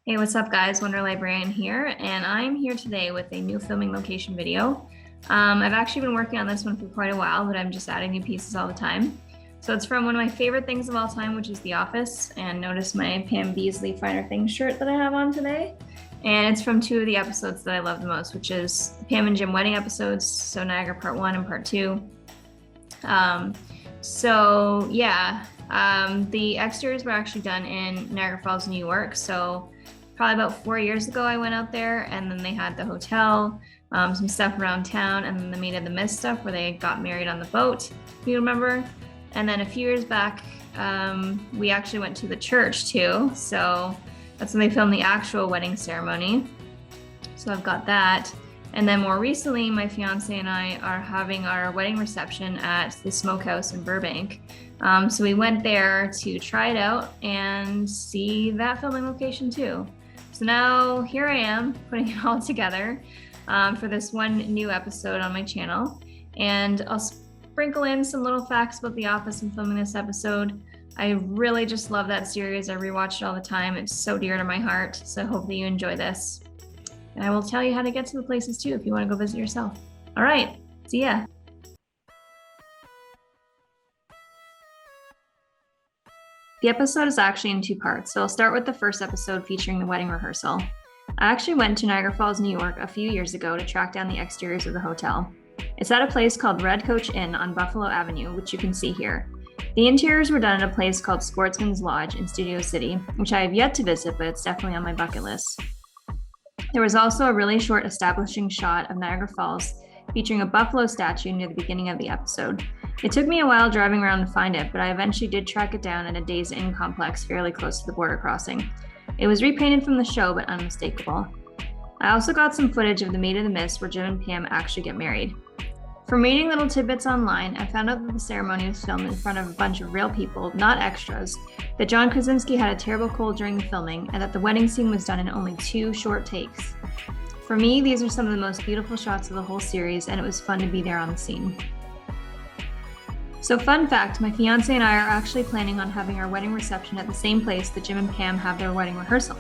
Hey, what's up, guys? Wonder Librarian here, and I'm here today with a new filming location video. I've actually been working on this one for quite a while, but I'm just adding new pieces all the time. So it's from one of my favorite things of all time, which is The Office. And notice my Pam Beesly Finer Things shirt that I have on today. And it's from two of the episodes that I love the most, which is Pam and Jim wedding episodes, so Niagara Part 1 and Part 2. The exteriors were actually done in Niagara Falls, New York. So probably about 4 years ago, I went out there, and then they had the hotel, some stuff around town, and then the Maid of the Mist stuff where they got married on the boat, if you remember. And then a few years back, we actually went to the church too. So that's when they filmed the actual wedding ceremony. So I've got that. And then more recently, my fiance and I are having our wedding reception at the Smokehouse in Burbank. So we went there to try it out and see that filming location too. So now here I am putting it all together for this one new episode on my channel. And I'll sprinkle in some little facts about The Office and filming this episode. I really just love that series. I rewatch it all the time. It's so dear to my heart. So I hope that you enjoy this. And I will tell you how to get to the places too if you want to go visit yourself. All right, see ya. The episode is actually in two parts, so I'll start with the first episode featuring the wedding rehearsal. I actually went to Niagara Falls, New York a few years ago to track down the exteriors of the hotel. It's at a place called Red Coach Inn on Buffalo Avenue, which you can see here. The interiors were done at a place called Sportsman's Lodge in Studio City, which I have yet to visit, but it's definitely on my bucket list. There was also a really short establishing shot of Niagara Falls featuring a buffalo statue near the beginning of the episode. It took me a while driving around to find it, but I eventually did track it down at a Days Inn complex fairly close to the border crossing. It was repainted from the show, but unmistakable. I also got some footage of the Maid of the Mist where Jim and Pam actually get married. From reading little tidbits online, I found out that the ceremony was filmed in front of a bunch of real people, not extras, that John Krasinski had a terrible cold during the filming, and that the wedding scene was done in only 2 short takes. For me, these are some of the most beautiful shots of the whole series, and it was fun to be there on the scene. So fun fact, my fiance and I are actually planning on having our wedding reception at the same place that Jim and Pam have their wedding rehearsal.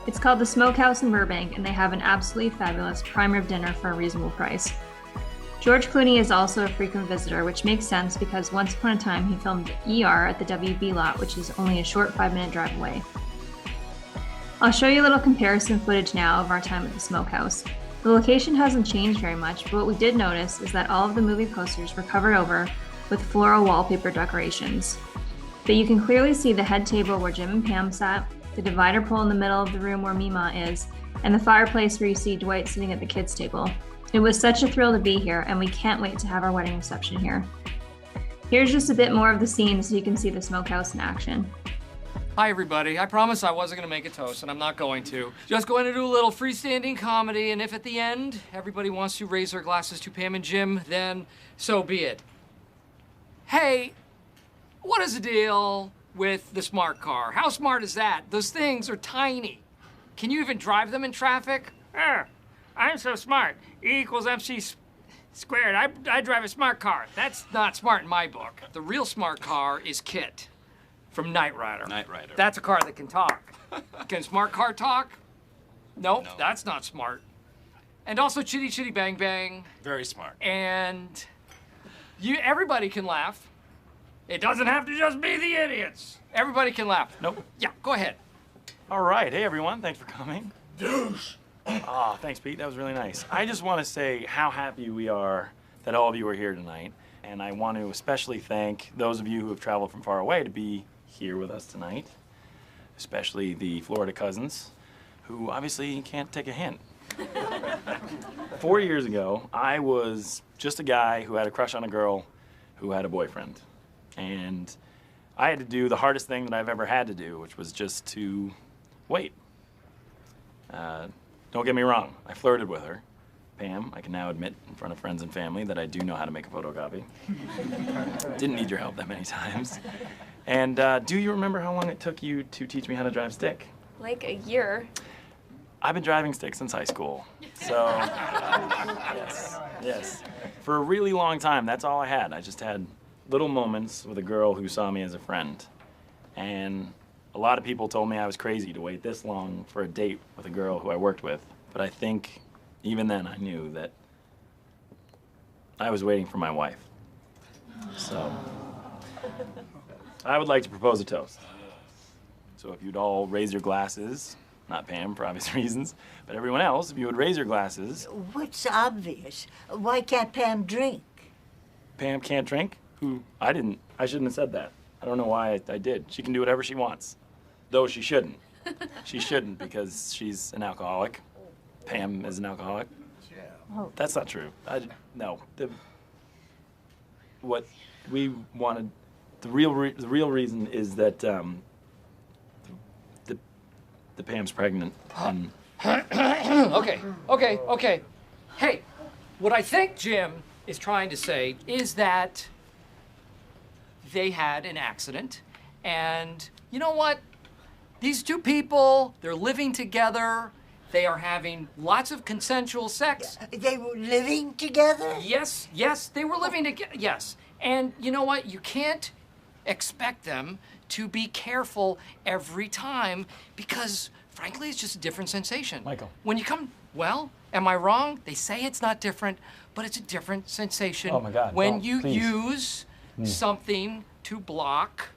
It's called the Smokehouse in Burbank, and they have an absolutely fabulous prime rib dinner for a reasonable price. George Clooney is also a frequent visitor, which makes sense because once upon a time he filmed ER at the WB lot, which is only a short 5-minute drive away. I'll show you a little comparison footage now of our time at the Smokehouse. The location hasn't changed very much, but what we did notice is that all of the movie posters were covered over with floral wallpaper decorations. But you can clearly see the head table where Jim and Pam sat, the divider pole in the middle of the room where Mima is, and the fireplace where you see Dwight sitting at the kids' table. It was such a thrill to be here, and we can't wait to have our wedding reception here. Here's just a bit more of the scene so you can see the Smokehouse in action. Hi, everybody. I promised I wasn't going to make a toast, and I'm not going to. Just going to do a little freestanding comedy, and if at the end everybody wants to raise their glasses to Pam and Jim, then so be it. Hey, what is the deal with the smart car? How smart is that? Those things are tiny. Can you even drive them in traffic? I'm so smart. E equals MC squared. I drive a smart car. That's not smart in my book. The real smart car is Kit from Knight Rider. Knight Rider. That's a car that can talk. Can smart car talk? Nope, No. That's not smart. And also Chitty Chitty Bang Bang. Very smart. And everybody can laugh. It doesn't have to just be the idiots. Everybody can laugh. Nope. Yeah, go ahead. All right. Hey, everyone. Thanks for coming. Ah, thanks, Pete. That was really nice. I just want to say how happy we are that all of you are here tonight. And I want to especially thank those of you who have traveled from far away to be here with us tonight, especially the Florida cousins, who obviously can't take a hint. 4 years ago, I was just a guy who had a crush on a girl who had a boyfriend. And I had to do the hardest thing that I've ever had to do, which was just to wait. Don't get me wrong, I flirted with her. Pam, I can now admit in front of friends and family that I do know how to make a photocopy. Didn't need your help that many times. And do you remember how long it took you to teach me how to drive stick? Like a year. I've been driving stick since high school. So, yes. For a really long time, that's all I had. I just had little moments with a girl who saw me as a friend. And a A lot of people told me I was crazy to wait this long for a date with a girl who I worked with, but I think even then I knew that I was waiting for my wife. So, I would like to propose a toast. So if you'd all raise your glasses, not Pam for obvious reasons, but everyone else, if you would raise your glasses. What's obvious? Why can't Pam drink? Pam can't drink? Who? I didn't. I shouldn't have said that. I don't know why I did. She can do whatever she wants. Though she shouldn't. She shouldn't because she's an alcoholic. Pam is an alcoholic. Oh. That's not true. No. What we wanted, the real reason is that the Pam's pregnant. And Okay. Hey, what I think Jim is trying to say is that they had an accident, and you know what? These two people, they're living together. They are having lots of consensual sex. They were living together? Yes, they were living together, yes. And you know what? You can't expect them to be careful every time because, frankly, it's just a different sensation. Michael. When you come, well, am I wrong? They say it's not different, but it's a different sensation. Oh my God, when don't, you please. use something to block.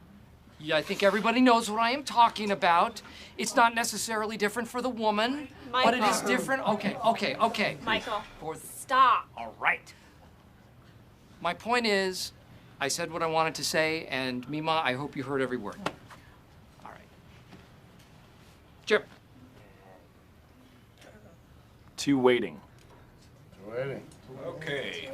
Yeah, I think everybody knows what I am talking about. It's not necessarily different for the woman, but it is different. Okay. Michael, stop. All right. My point is, I said what I wanted to say, and Mima, I hope you heard every word. All right. Jim. to waiting. Okay.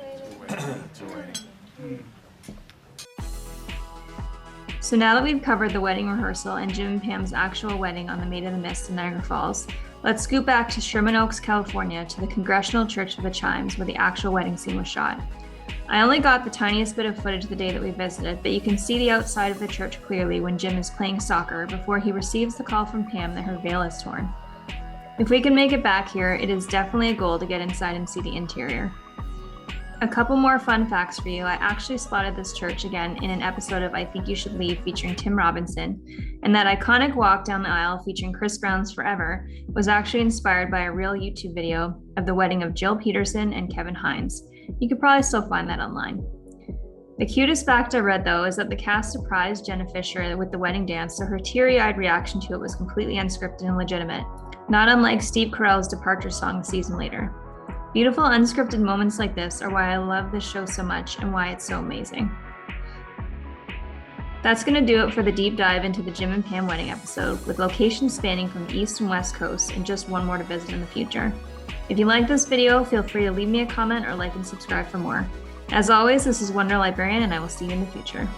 So now that we've covered the wedding rehearsal and Jim and Pam's actual wedding on the Maid of the Mist in Niagara Falls, let's scoot back to Sherman Oaks, California, to the Congregational Church of the Chimes, where the actual wedding scene was shot. I only got the tiniest bit of footage the day that we visited, but you can see the outside of the church clearly when Jim is playing soccer before he receives the call from Pam that her veil is torn. If we can make it back here, it is definitely a goal to get inside and see the interior. A couple more fun facts for you. I actually spotted this church again in an episode of I Think You Should Leave featuring Tim Robinson, and that iconic walk down the aisle featuring Chris Brown's Forever was actually inspired by a real YouTube video of the wedding of Jill Peterson and Kevin Hines. You could probably still find that online. The cutest fact I read, though, is that the cast surprised Jenna Fisher with the wedding dance, so her teary-eyed reaction to it was completely unscripted and legitimate, not unlike Steve Carell's departure song a season later. Beautiful unscripted moments like this are why I love this show so much and why it's so amazing. That's going to do it for the deep dive into the Jim and Pam wedding episode, with locations spanning from the East and West Coast and just one more to visit in the future. If you like this video, feel free to leave me a comment or like and subscribe for more. As always, this is Wonder Librarian, and I will see you in the future.